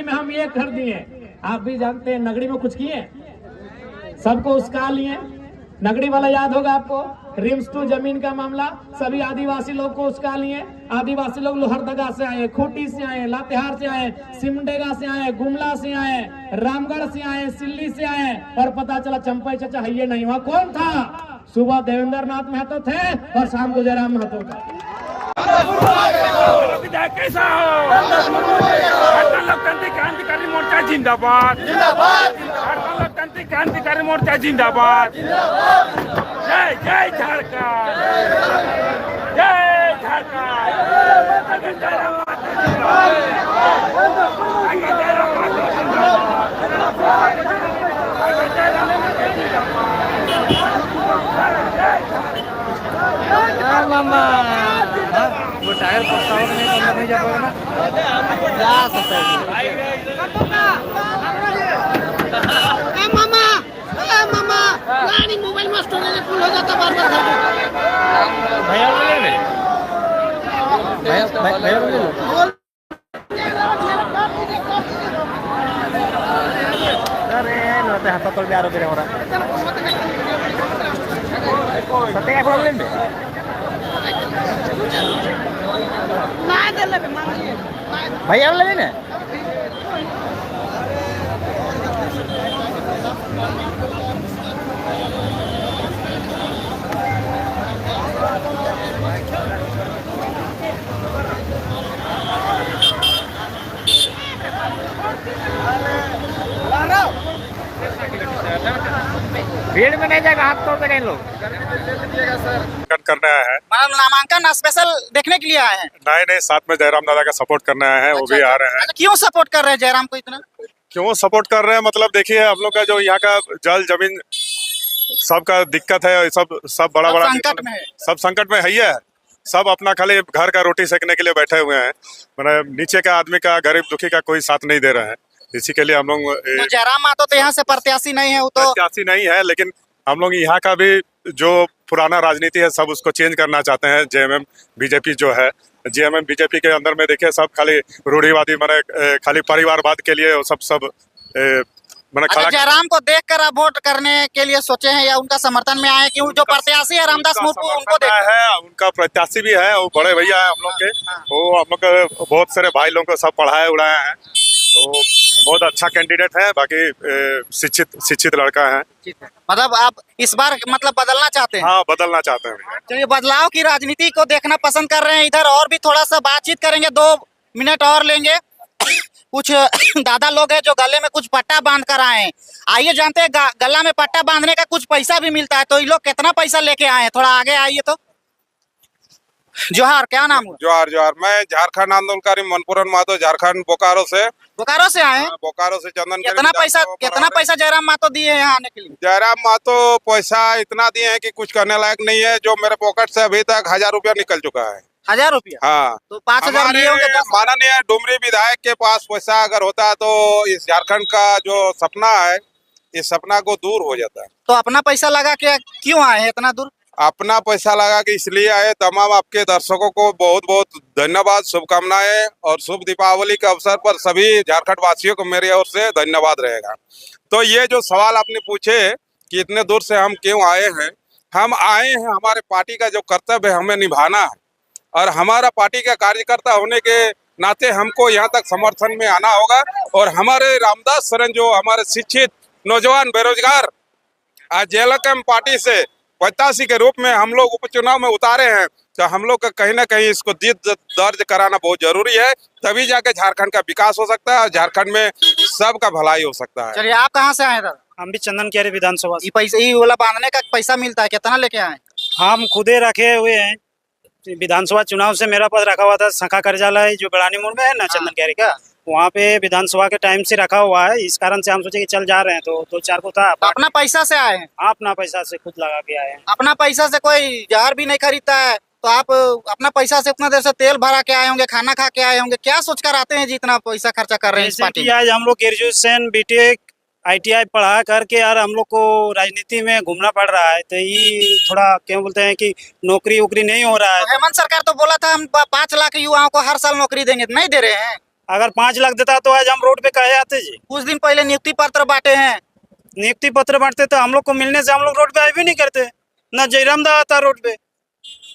नगड़ी में हम ये कर दिए। आप भी जानते हैं नगड़ी में कुछ किए, सबको उसका लिए। नगड़ी वाला याद होगा आपको, रिम्स टू जमीन का मामला, सभी आदिवासी लोग को उसका लिए। आदिवासी लोग लोहरदगा से आए, खूंटी से आए, लातेहार से आए, सिमडेगा से आए, गुमला से आए, रामगढ़ से आए, सिल्ली से आए, और पता चला चंपई चाचा है ये नहीं। वहां कौन था? सुबह देवेंद्र नाथ महतो थे और शाम को जयराम महतो था। कैसा हो? लोकतांत्रिक क्रांतिकारी मोर्चा जिंदाबाद, लोकतांत्रिक क्रांतिकारी मोर्चा जिंदाबाद। जय जय झारखंड, जय झारखंड। मामा वो टायर पड़ता नहीं जा पाएगा ना, जा सकता है। मामा गाड़ी मोबाइल में स्टोरेज फुल हो जाता बार बार। भैया अरे हाथ तोड़ आरोप सत्य प्रॉब्लम भैया लेने भीड़ में नहीं जाएगा, हाथ तोड़ देंगे लोग। करना है नामांकन स्पेशल देखने के लिए आए हैं? नहीं, साथ में जयराम दादा का सपोर्ट करना है। वो भी आ रहे हैं। क्यों सपोर्ट कर रहे हैं जयराम को इतना? क्यों सपोर्ट कर रहे हैं मतलब देखिए, हम लोग का जो यहाँ का जल जमीन सबका दिक्कत है, सब बड़ा संकट में है। सब संकट में है ही है। सब अपना खाली घर का रोटी सेकने के लिए बैठे हुए हैं। मतलब नीचे का आदमी का, गरीब दुखी का कोई साथ नहीं दे रहे हैं। इसी के लिए हम लोग तो जयराम महतो तो यहाँ से प्रत्याशी नहीं है, वो तो प्रत्याशी नहीं है, लेकिन हम लोग यहाँ का भी जो पुराना राजनीति है सब उसको चेंज करना चाहते हैं। जेएमएम बीजेपी जो है, जेएमएम बीजेपी के अंदर में देखिए सब खाली रूढ़िवादी माने खाली परिवारवाद के लिए सब अच्छा, जयराम को देखकर आप वोट करने के लिए सोचे हैं या उनका समर्थन में आए? कि जो प्रत्याशी है रामदास मुर्मू उनको है, उनका प्रत्याशी भी है, वो बड़े भैया है हम लोग के। वो हम लोग बहुत सारे भाई लोगों को सब पढ़ाए उड़ाए हैं, तो बहुत अच्छा कैंडिडेट है। बाकी शिक्षित लड़का है। मतलब आप इस बार मतलब बदलना चाहते हैं? हाँ, बदलना चाहते हैं। चलिए, बदलाव की राजनीति को देखना पसंद कर रहे हैं। इधर और भी थोड़ा सा बातचीत करेंगे, 2 मिनट और लेंगे। कुछ दादा लोग हैं जो गले में कुछ पट्टा बांध कर आए हैं। आइए जानते हैं गला में पट्टा बांधने का कुछ पैसा भी मिलता है, तो ये लोग कितना पैसा लेके आए हैं? थोड़ा आगे आइए। तो जोहार, क्या नाम हुआ? जोहार। मैं झारखंड आंदोलनकारी मनपुरन महतो, झारखंड बोकारो से आए हैं। बोकारो से चंदन। कितना पैसा जयराम महतो दिए हैं यहाँ आने के लिए? जयराम महतो पैसा इतना दिए हैं कि कुछ करने लायक नहीं है। जो मेरे पॉकेट से अभी तक 1000 रुपया निकल चुका है। 1000 रुपया? हाँ, तो 5000 लिए होंगे। माननीय डुमरी विधायक के पास पैसा अगर होता तो इस झारखंड का जो सपना है, इस सपना को दूर हो जाता है। तो अपना पैसा लगा के क्यों आए हैं इतना दूर? अपना पैसा लगा के इसलिए आए। तमाम आपके दर्शकों को बहुत बहुत धन्यवाद, शुभकामनाएं, और शुभ दीपावली के अवसर पर सभी झारखंड वासियों को मेरी ओर से धन्यवाद रहेगा। तो ये जो सवाल आपने पूछे कि इतने दूर से हम क्यों आए हैं, हम आए हैं हमारे पार्टी का जो कर्तव्य है हमें निभाना है, और हमारा पार्टी का कार्यकर्ता होने के नाते हमको यहाँ तक समर्थन में आना होगा। और हमारे रामदास सरन जो हमारे शिक्षित नौजवान बेरोजगार आज जेएलएम पार्टी से प्रत्याशी के रूप में हम लोग उपचुनाव में उतारे हैं, तो हम लोग का कहीं ना कहीं इसको दर्ज कराना बहुत जरूरी है। तभी जाके झारखंड का विकास हो सकता है और झारखंड में सबका भलाई हो सकता है। चलिए, आप कहाँ से आए? हम भी चंदन क्यारी विधानसभा। ये पैसा, ये वाला बांधने का पैसा मिलता है, कितना लेके आए? हम खुदे रखे हुए हैं। विधानसभा चुनाव से मेरा पद रखा हुआ था शाखा कार्यालय जो बेड़ानी मोड़ में है ना, चंदन क्यारी का, वहाँ पे विधानसभा के टाइम से रखा हुआ है। इस कारण से हम सोचे कि चल जा रहे हैं, तो 2-4 को था। अपना पैसा से आए हैं? अपना पैसा से खुद लगा के आए हैं। अपना पैसा से कोई जहर भी नहीं खरीदता है, तो आप अपना पैसा से उतना देर से तेल भरा के आए होंगे, खाना खा के आए होंगे। क्या सोच कर आते हैं जी इतना पैसा खर्चा कर रहे हैं इस पार्टी? आज हम लोग ग्रेजुएशन, बीटेक, ITI पढ़ा करके यार हम लोग को राजनीति में घूमना पड़ रहा है। तो ये थोड़ा क्यों बोलते हैं कि नौकरी वोकरी नहीं हो रहा है। हेमंत सरकार तो बोला था हम 5 लाख युवाओं को हर साल नौकरी देंगे, नहीं दे रहे हैं। अगर 5 लाख देता तो आज हम रोड पे काहे आते जी। कुछ दिन पहले नियुक्ति पत्र बांटे हैं। नियुक्ति पत्र बांटते तो हम लोग को मिलने से हम लोग रोड पे आए भी नहीं करते। ना जयराम दा आता रोड पे,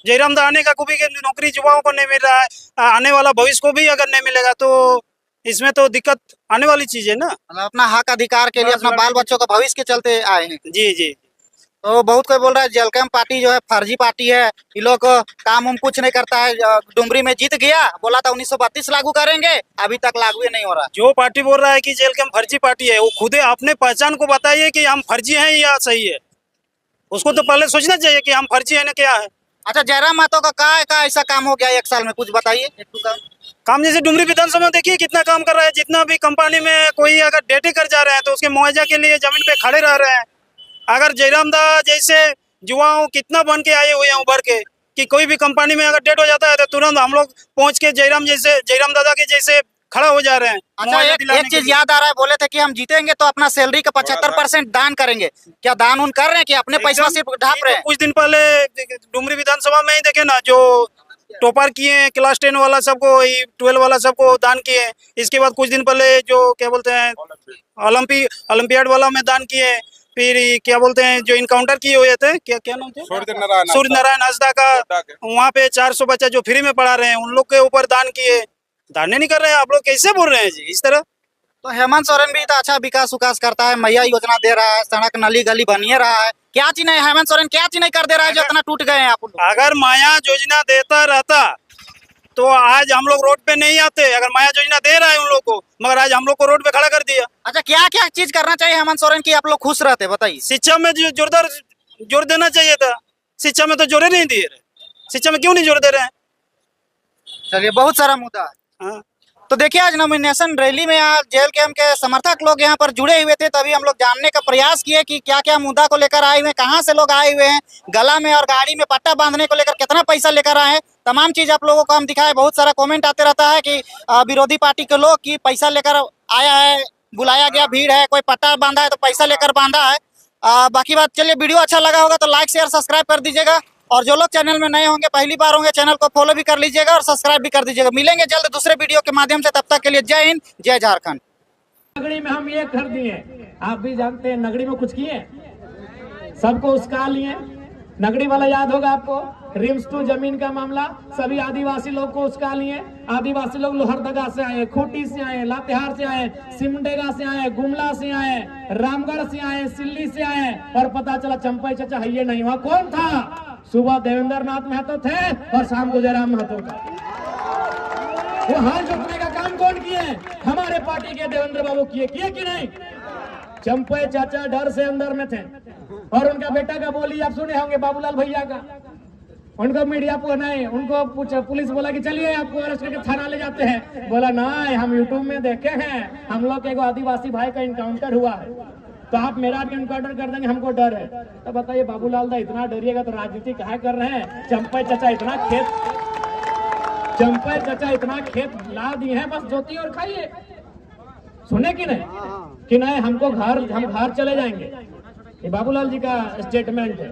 जयराम दा आने का को भी नौकरी युवाओं को नहीं मिल रहा है, आने वाला भविष्य को भी अगर नहीं मिलेगा तो इसमें तो दिक्कत आने वाली चीज है ना। मतलब अपना हक अधिकार के लिए, अपना बाल बच्चों का भविष्य के चलते आए हैं। जी जी। तो बहुत कोई बोल रहा है जलकैम पार्टी जो है फर्जी पार्टी है, ये लोग काम उम कुछ नहीं करता है। डुमरी में जीत गया, बोला था 1932 लागू करेंगे, अभी तक लागू ही नहीं हो रहा। जो पार्टी बोल रहा है कि जेल कैंप फर्जी पार्टी है, वो खुद अपने पहचान को बताइए कि हम फर्जी हैं या सही है। उसको तो पहले सोचना चाहिए कि हम फर्जी है ना क्या है। अच्छा, जयराम महतो का ऐसा काम हो गया 1 साल में, कुछ बताइए। काम जैसे डुमरी विधानसभा में देखिए कितना काम कर रहा है। जितना भी कंपनी में कोई अगर डेटे कर जा रहे हैं तो उसके मुआवजा के लिए जमीन पे खड़े रह रहे हैं। अगर जयराम दा जैसे युवाओं कितना बन के आए हुए हैं उभर के, कि कोई भी कंपनी में अगर डेट हो जाता है तो तुरंत हम लोग पहुंच के जयराम दादा के जैसे खड़ा हो जा रहे हैं। अच्छा, एक चीज याद आ रहा है, बोले थे कि हम जीतेंगे तो अपना सैलरी का 75% दान करेंगे। क्या दान उन कर रहे हैं कि अपने पैसा सिर्फ ढाप रहे हैं? कुछ दिन पहले डुमरी विधानसभा में ही देखे ना, जो टॉपर किए हैं क्लास 10 वाला सबको, 12 वाला सबको दान किए हैं। इसके बाद कुछ दिन पहले जो क्या बोलते हैं ओलंपियाड वाला में दान किए। फिर क्या बोलते हैं जो इनकाउंटर किए हुए थे, क्या नाम थे, सूर्य नारायण हंसदा का, वहाँ पे 400 बच्चा जो फ्री में पढ़ा रहे हैं उन लोग के ऊपर दान किए। दाने नहीं कर रहे हैं, आप लोग कैसे बोल रहे हैं जी इस तरह? तो हेमंत सोरेन भी तो अच्छा विकास उकास करता है, मैया योजना दे रहा है, सड़क नली गली बनिए रहा है। क्या चीज नहीं, हेमंत सोरेन क्या चीज नहीं कर दे रहा है जो इतना टूट गए हैं आप लोग? अगर माया योजना देता रहता तो आज हम लोग रोड पे नहीं आते। अगर माया योजना दे रहा है उन लोग को, मगर आज हम लोग को रोड पे खड़ा कर दिया। अच्छा, क्या क्या चीज करना चाहिए हेमंत सोरेन की आप लोग खुश रहते, बताइए। शिक्षा में जोरदार जोर देना चाहिए था। शिक्षा में तो जोर नहीं दिए रहे, शिक्षा में क्यों नहीं जोर दे रहे हैं? चलिए, बहुत सारा मुद्दा है। हाँ। तो देखिए, आज नॉमिनेशन रैली में आज जेल कैंप के समर्थक लोग यहाँ पर जुड़े हुए थे, तभी हम लोग जानने का प्रयास किए कि क्या क्या मुद्दा को लेकर आए हुए हैं, कहाँ से लोग आए हुए हैं, गला में और गाड़ी में पट्टा बांधने को लेकर कितना पैसा लेकर आए हैं, तमाम चीज आप लोगों को हम दिखाए। बहुत सारा कमेंट आते रहता है कि विरोधी पार्टी के लोग की पैसा लेकर आया है, बुलाया गया, भीड़ है, कोई पट्टा बांधा है तो पैसा लेकर बांधा है। बाकी बात, चलिए, वीडियो अच्छा लगा होगा तो लाइक शेयर सब्सक्राइब कर दीजिएगा, और जो लोग चैनल में नए होंगे, पहली बार होंगे, चैनल को फॉलो भी कर लीजिएगा और सब्सक्राइब भी कर दीजिएगा। मिलेंगे जल्द दूसरे वीडियो के माध्यम से, तब तक के लिए जय हिंद, जय झारखंड। नगड़ी में हम ये कर दिए, आप भी जानते हैं नगड़ी में कुछ किए, सबको उसका लिए। नगड़ी वाला याद होगा आपको, रिम्स टू जमीन का मामला, सभी आदिवासी लोग को उसका लिए। आदिवासी लोग लोहरदगा से आए, खूंटी से आए, लातेहार से आए, सिमडेगा से आए, गुमला से आए, रामगढ़ से आए, सिल्ली से आए, और पता चला चंपई चाचा है ये नहीं हुआ। कौन था? सुबह देवेंद्र नाथ महतो थे और शाम को जयराम महतो था। वो हाथ जोड़ने का काम कौन किए? हमारे पार्टी के देवेंद्र बाबू किए कि नहीं? चंपई चाचा डर से अंदर में थे, और उनका बेटा का बोली आप सुने होंगे, बाबूलाल भैया का। उनको मीडिया को नहीं, उनको पूछा, पुलिस बोला कि चलिए आपको अरेस्ट करके थाना ले जाते हैं। बोला नहीं, हम यूट्यूब में देखे हैं, हम लोग के एगो आदिवासी भाई का इनकाउंटर हुआ है, तो आप मेरा भी इनकाउंटर कर देंगे, हमको डर है। तो बताइए बाबूलाल दा, इतना डरिएगा तो राजनीति काहे कर रहे हैं? चंपई चाचा इतना खेत ला दिए हैं, बस जोती और खाइए। सुने कि नहीं हम घर चले जाएंगे। ये बाबूलाल जी का स्टेटमेंट है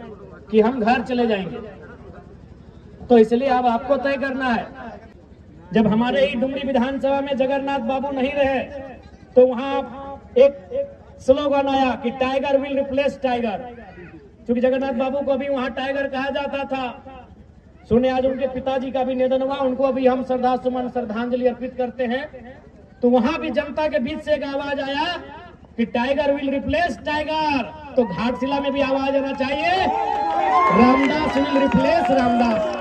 कि हम घर चले जाएंगे। तो इसलिए अब आपको तय करना है। जब हमारे ही डुमरी विधानसभा में जगन्नाथ बाबू नहीं रहे तो वहां एक स्लोगन आया कि टाइगर विल रिप्लेस टाइगर, क्योंकि जगन्नाथ बाबू को भी वहां टाइगर कहा जाता था। सुने आज उनके पिताजी का भी निधन हुआ, उनको भी हम श्रद्धांजलि अर्पित करते हैं। तो वहां भी जनता के बीच से एक आवाज आया कि टाइगर विल रिप्लेस टाइगर, तो घाटशिला में भी आवाज आना चाहिए, रामदास विल रिप्लेस रामदास।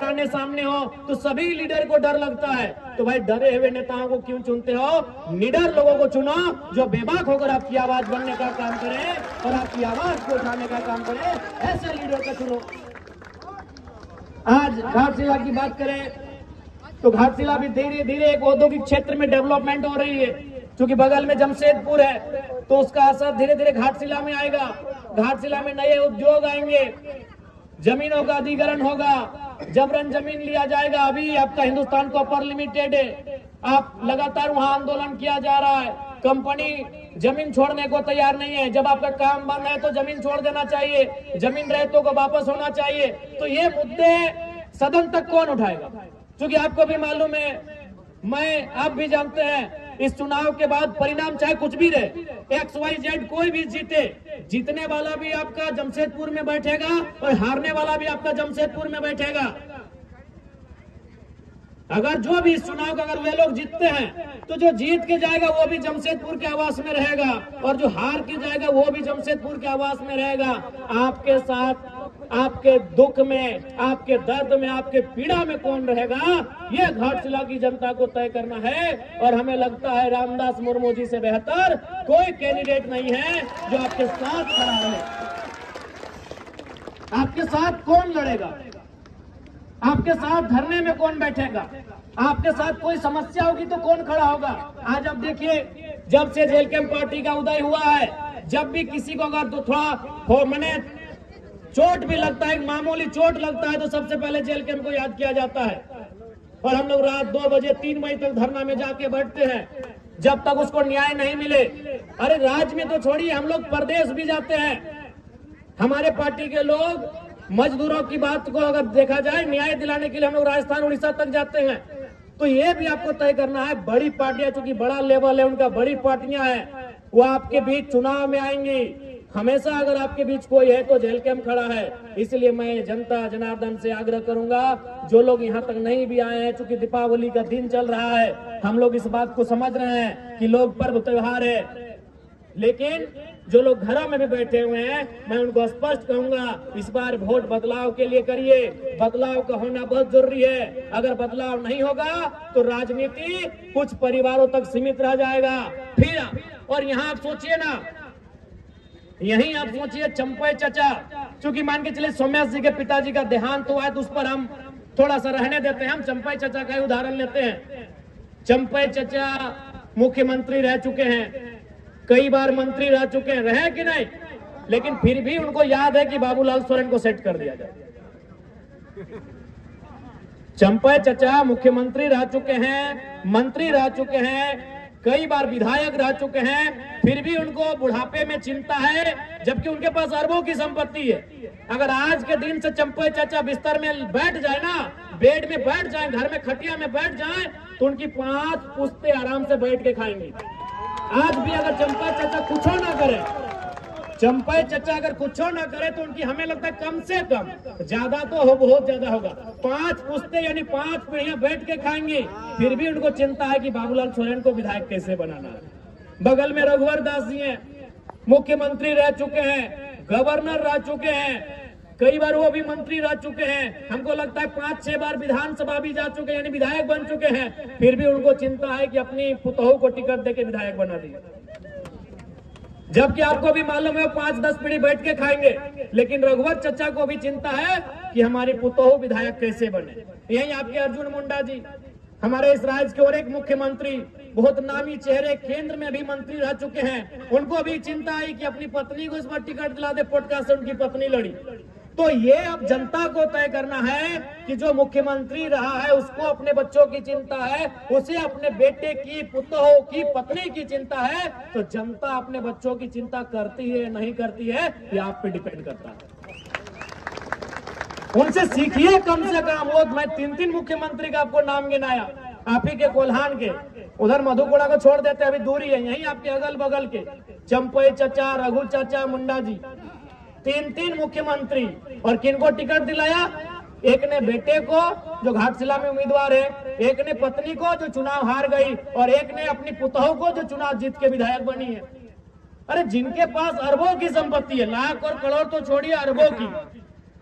आने सामने हो तो सभी लीडर को डर लगता है, तो भाई डरे हुए नेताओं को क्यों चुनते हो? निडर लोगों को चुनो जो बेबाक होकर आपकी आवाज बनने का काम करे और आपकी आवाज को उठाने का काम करे, ऐसे लीडर को चुनो। आज घाटशिला की बात करें तो घाटशिला भी धीरे धीरे एक औद्योगिक क्षेत्र में डेवलपमेंट हो रही है, क्योंकि बगल में जमशेदपुर है, तो उसका असर धीरे धीरे घाटशिला में आएगा। घाटशिला में नए उद्योग आएंगे, जमीनों का अधिग्रहण होगा, जबरन जमीन लिया जाएगा। अभी आपका हिंदुस्तान कॉपर लिमिटेड है, आप लगातार वहां आंदोलन किया जा रहा है, कंपनी जमीन छोड़ने को तैयार नहीं है। जब आपका काम बंद है तो जमीन छोड़ देना चाहिए, जमीन रहतों को वापस होना चाहिए। तो ये मुद्दे सदन तक कौन उठाएगा? क्योंकि आपको भी मालूम है मैं आप भी जानते हैं इस चुनाव के बाद परिणाम चाहे कुछ भी रहे, XYZ कोई भी जीते, जीतने वाला भी आपका जमशेदपुर में बैठेगा और हारने वाला भी आपका जमशेदपुर में बैठेगा। अगर जो भी इस चुनाव का अगर वे लोग जीतते हैं तो जो जीत के जाएगा वो भी जमशेदपुर के आवास में रहेगा और जो हार के जाएगा वो भी जमशेदपुर के आवास में रहेगा। आपके साथ आपके दुख में, आपके दर्द में, आपके पीड़ा में कौन रहेगा, ये घाटशिला की जनता को तय करना है। और हमें लगता है रामदास मुर्मू जी से बेहतर कोई कैंडिडेट नहीं है जो आपके साथ खड़ा रहे। आपके साथ कौन लड़ेगा, आपके साथ धरने में कौन बैठेगा, आपके साथ कोई समस्या होगी तो कौन खड़ा होगा। आज आप देखिए, जब से जेल कैंप पार्टी का उदय हुआ है, जब भी किसी को अगर तो थोड़ा मैंने चोट भी लगता है, मामूली चोट लगता है, तो सबसे पहले जेल कैंप को याद किया जाता है। और हम लोग रात 2 बजे 3 बजे तक धरना में जाके बैठते हैं जब तक उसको न्याय नहीं मिले। अरे राज्य में तो छोड़िए, हम लोग प्रदेश भी जाते हैं। हमारे पार्टी के लोग मजदूरों की बात को अगर देखा जाए, न्याय दिलाने के लिए हम लोग राजस्थान उड़ीसा तक जाते हैं। तो ये भी आपको तय करना है, बड़ी पार्टियां, चूंकि बड़ा लेवल है उनका, बड़ी पार्टियां हैं, वो आपके बीच चुनाव में आएंगी। हमेशा अगर आपके बीच कोई है तो जेल कैंप खड़ा है। इसलिए मैं जनता जनार्दन से आग्रह करूंगा, जो लोग यहाँ तक नहीं भी आए हैं, चूंकि दीपावली का दिन चल रहा है, हम लोग इस बात को समझ रहे हैं कि लोग पर्व त्योहार है, लेकिन जो लोग घरों में भी बैठे हुए हैं, मैं उनको स्पष्ट कहूंगा, इस बार वोट बदलाव के लिए करिए। बदलाव का होना बहुत जरूरी है। अगर बदलाव नहीं होगा तो राजनीति कुछ परिवारों तक सीमित रह जाएगा। फिर और यहाँ आप सोचिए ना, यही आप सोचिए चंपई चचा, चूंकि मान के चले सोम्या जी के पिताजी का देहांत हुआ है तो उस पर हम थोड़ा सा रहने देते हैं, हम चंपई चचा का उदाहरण लेते हैं। चंपई चचा मुख्यमंत्री रह चुके हैं, कई बार मंत्री रह चुके हैं, रहे कि नहीं, लेकिन फिर भी उनको याद है कि बाबूलाल सोरेन को सेट कर दिया जाए। चंपई चचा मुख्यमंत्री रह चुके हैं, मंत्री रह चुके हैं, कई बार विधायक रह चुके हैं, फिर भी उनको बुढ़ापे में चिंता है, जबकि उनके पास अरबों की संपत्ति है। अगर आज के दिन से चंपई चाचा बिस्तर में बैठ जाए ना, बेड में बैठ जाए, घर में खटिया में बैठ जाए, तो उनकी 5 पुश्ते आराम से बैठ के खाएंगी। आज भी अगर चंपई चाचा कुछ ना करे, चंपई चचा अगर कुछ ना करे, तो उनकी हमें लगता है कम से कम, ज्यादा तो हो, बहुत ज्यादा होगा, 5 पुश्ते यानी 5 पीढ़ियां बैठ के खाएंगे। फिर भी उनको चिंता है कि बाबूलाल सोरेन को विधायक कैसे बनाना है। बगल में रघुवर दास जी हैं, मुख्यमंत्री रह चुके हैं, गवर्नर रह चुके हैं, कई बार वो भी मंत्री रह चुके हैं, हमको लगता है 5-6 बार विधानसभा भी जा चुके हैं, यानी विधायक बन चुके हैं। फिर भी उनको चिंता है कि अपनी पुतोहू को टिकट देके विधायक बना दिए, जबकि आपको भी मालूम है 5-10 पीढ़ी बैठ के खाएंगे। लेकिन रघुवर चचा को भी चिंता है कि हमारी पुतोहू विधायक कैसे बने। यही आपके अर्जुन मुंडा जी, हमारे इस राज्य के और एक मुख्यमंत्री, बहुत नामी चेहरे, केंद्र में भी मंत्री रह चुके हैं, उनको भी चिंता है कि अपनी पत्नी को इस बार टिकट दिला दे, पॉडकास्ट से उनकी पत्नी लड़ी। तो ये अब जनता को तय करना है कि जो मुख्यमंत्री रहा है उसको अपने बच्चों की चिंता है, उसे अपने बेटे की, पुतोहू की, पत्नी की चिंता है। तो जनता अपने बच्चों की चिंता करती है नहीं करती है, ये आप पे डिपेंड करता है। उनसे सीखिए कम से कम। वो मैं 3 मुख्यमंत्री का आपको नाम गिनाया, आप ही के कोल्हान के, उधर मधुपुरा को छोड़ देते, अभी दूरी है, यही आपके अगल बगल के चंपई चचा, रघु चाचा, मुंडा जी, 3 मुख्यमंत्री। और किनको टिकट दिलाया? एक ने बेटे को जो घाटशिला में उम्मीदवार है, एक ने पत्नी को जो चुनाव हार गई, और एक ने अपनी पुतोहू को जो चुनाव जीत के विधायक बनी है। अरे जिनके पास अरबों की संपत्ति है, लाख और करोड़ तो छोड़िए, अरबों की,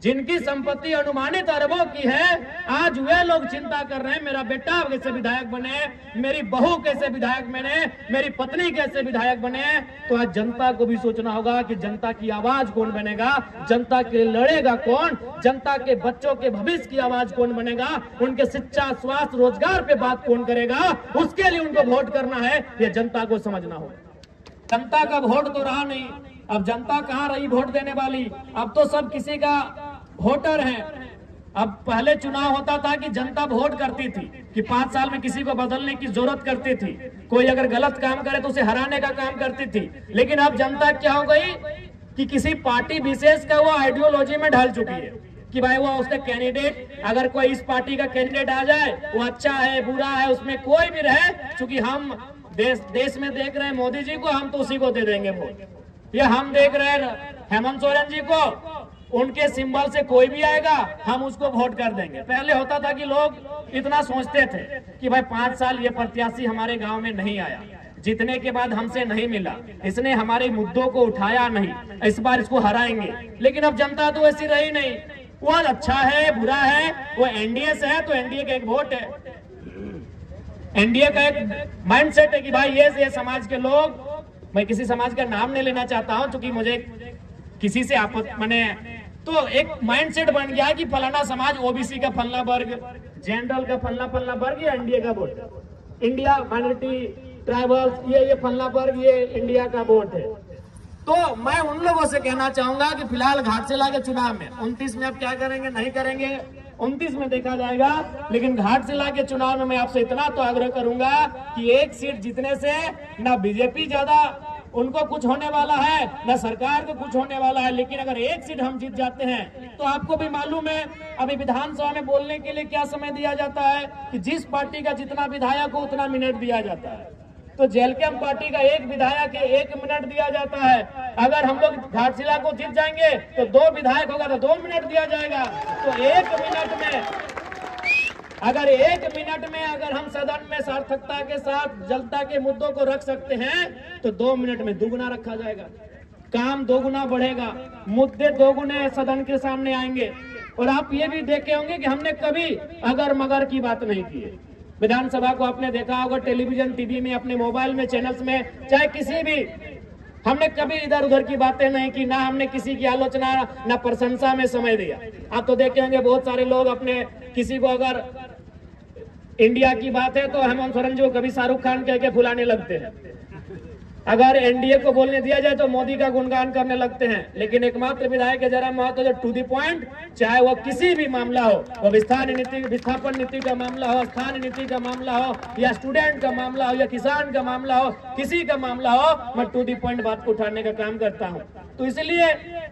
जिनकी संपत्ति अनुमानित अरबों की है, आज वे लोग चिंता कर रहे हैं मेरा बेटा कैसे विधायक बने, मेरी बहू कैसे विधायक बने, मेरी पत्नी कैसे विधायक बने। तो आज जनता को भी सोचना होगा कि जनता की आवाज कौन बनेगा, जनता के लिए लड़ेगा कौन, जनता के बच्चों के भविष्य की आवाज कौन बनेगा, उनके शिक्षा, स्वास्थ्य, रोजगार पे बात कौन करेगा, उसके लिए उनको वोट करना है, ये जनता को समझना होगा। जनता का वोट तो रहा नहीं, अब जनता कहाँ रही वोट देने वाली, अब तो सब किसी का वोटर है। अब पहले चुनाव होता था कि जनता वोट करती थी कि 5 साल में किसी को बदलने की जरूरत करती थी, कोई अगर गलत काम करे तो उसे हराने का काम करती थी। लेकिन अब जनता क्या हो गई कि किसी पार्टी विशेष का वो आइडियोलॉजी में ढल चुकी है कि भाई वो उसका कैंडिडेट, अगर कोई इस पार्टी का कैंडिडेट आ जाए वो अच्छा है बुरा है, उसमें कोई भी रहे, क्योंकि हम देश में देख रहे हैं मोदी जी को, हम तो उसी को दे देंगे वोट। या हम देख रहे हैं हेमंत सोरेन जी को, उनके सिंबल से कोई भी आएगा हम उसको वोट कर देंगे। पहले होता था कि लोग इतना सोचते थे कि भाई 5 साल ये प्रत्याशी हमारे गांव में नहीं आया, जीतने के बाद हमसे नहीं मिला, इसने हमारे मुद्दों को उठाया नहीं, इस बार इसको हराएंगे। लेकिन अब जनता तो ऐसी रही नहीं, वो अच्छा है बुरा है, वो एनडीए से है तो एनडीए का एक वोट है, एनडीए का एक माइंडसेट है कि भाई ये समाज के लोग, मैं किसी समाज का नाम नहीं लेना चाहता हूं क्योंकि मुझे किसी से मैंने तो एक माइंडसेट बन गया कि फलाना समाज ओबीसी का फलना वर्ग, जनरल का फलना वर्ग, ये एनडीए का वोट है, इंडिया माइनॉरिटी ट्राइबल्स ये फलना वर्ग, ये इंडिया का वोट है। तो मैं उन लोगों से कहना चाहूंगा कि फिलहाल घाटशिला के चुनाव में 29 में अब क्या करेंगे नहीं करेंगे 29 में देखा जाएगा, लेकिन घाटशिला के चुनाव में मैं आपसे इतना तो आग्रह करूंगा कि एक सीट जीतने से ना बीजेपी ज्यादा उनको कुछ होने वाला है, न सरकार को कुछ होने वाला है, लेकिन अगर एक सीट हम जीत जाते हैं तो आपको भी मालूम है अभी विधानसभा में बोलने के लिए क्या समय दिया जाता है कि जिस पार्टी का जितना विधायक हो उतना मिनट दिया जाता है। तो जेलकैम पार्टी का एक विधायक 1 मिनट दिया जाता है। अगर हम लोग घाटशिला को जीत जाएंगे तो 2 विधायक होगा तो 2 मिनट दिया जाएगा। तो 1 मिनट में अगर हम सदन में सार्थकता के साथ जनता के मुद्दों को रख सकते हैं तो 2 मिनट में दुगुना रखा जाएगा, काम दोगुना बढ़ेगा, मुद्दे दोगुने सदन के सामने आएंगे। और आप ये भी देखे होंगे कि हमने कभी अगर मगर की बात नहीं की है। विधानसभा को आपने देखा होगा टेलीविजन टीवी में, अपने मोबाइल में, चैनल्स में, चाहे किसी भी, हमने कभी इधर उधर की बातें नहीं की, ना हमने किसी की आलोचना ना प्रशंसा में समय दिया। आप तो देखे होंगे बहुत सारे लोग अपने किसी को अगर इंडिया की बात है तो हेमंत सोरेन जी को कभी शाहरुख खान कह के फुलाने लगते हैं, अगर एनडीए को बोलने दिया जाए तो मोदी का गुणगान करने लगते हैं। लेकिन एकमात्र विधायक है जरा महतो जो टू द पॉइंट, चाहे वो किसी भी मामला हो, वो विस्थापन नीति का मामला हो, स्थानीय नीति का मामला हो, या स्टूडेंट का मामला हो, या किसान का मामला हो, किसी का मामला हो, मैं टू द पॉइंट बात को उठाने का काम करता हूँ। तो इसलिए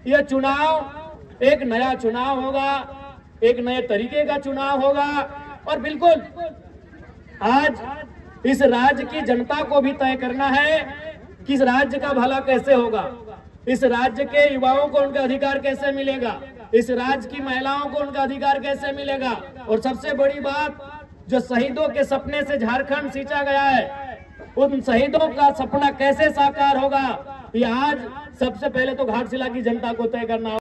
यह चुनाव एक नया चुनाव होगा, एक नए तरीके का चुनाव होगा, और बिल्कुल आज इस राज्य की जनता को भी तय करना है कि इस राज्य का भला कैसे होगा, इस राज्य के युवाओं को उनका अधिकार कैसे मिलेगा, इस राज्य की महिलाओं को उनका अधिकार कैसे मिलेगा, और सबसे बड़ी बात, जो शहीदों के सपने से झारखंड सींचा गया है, उन शहीदों का सपना कैसे साकार होगा, ये आज सबसे पहले तो घाटशिला की जनता को तय करना होगा।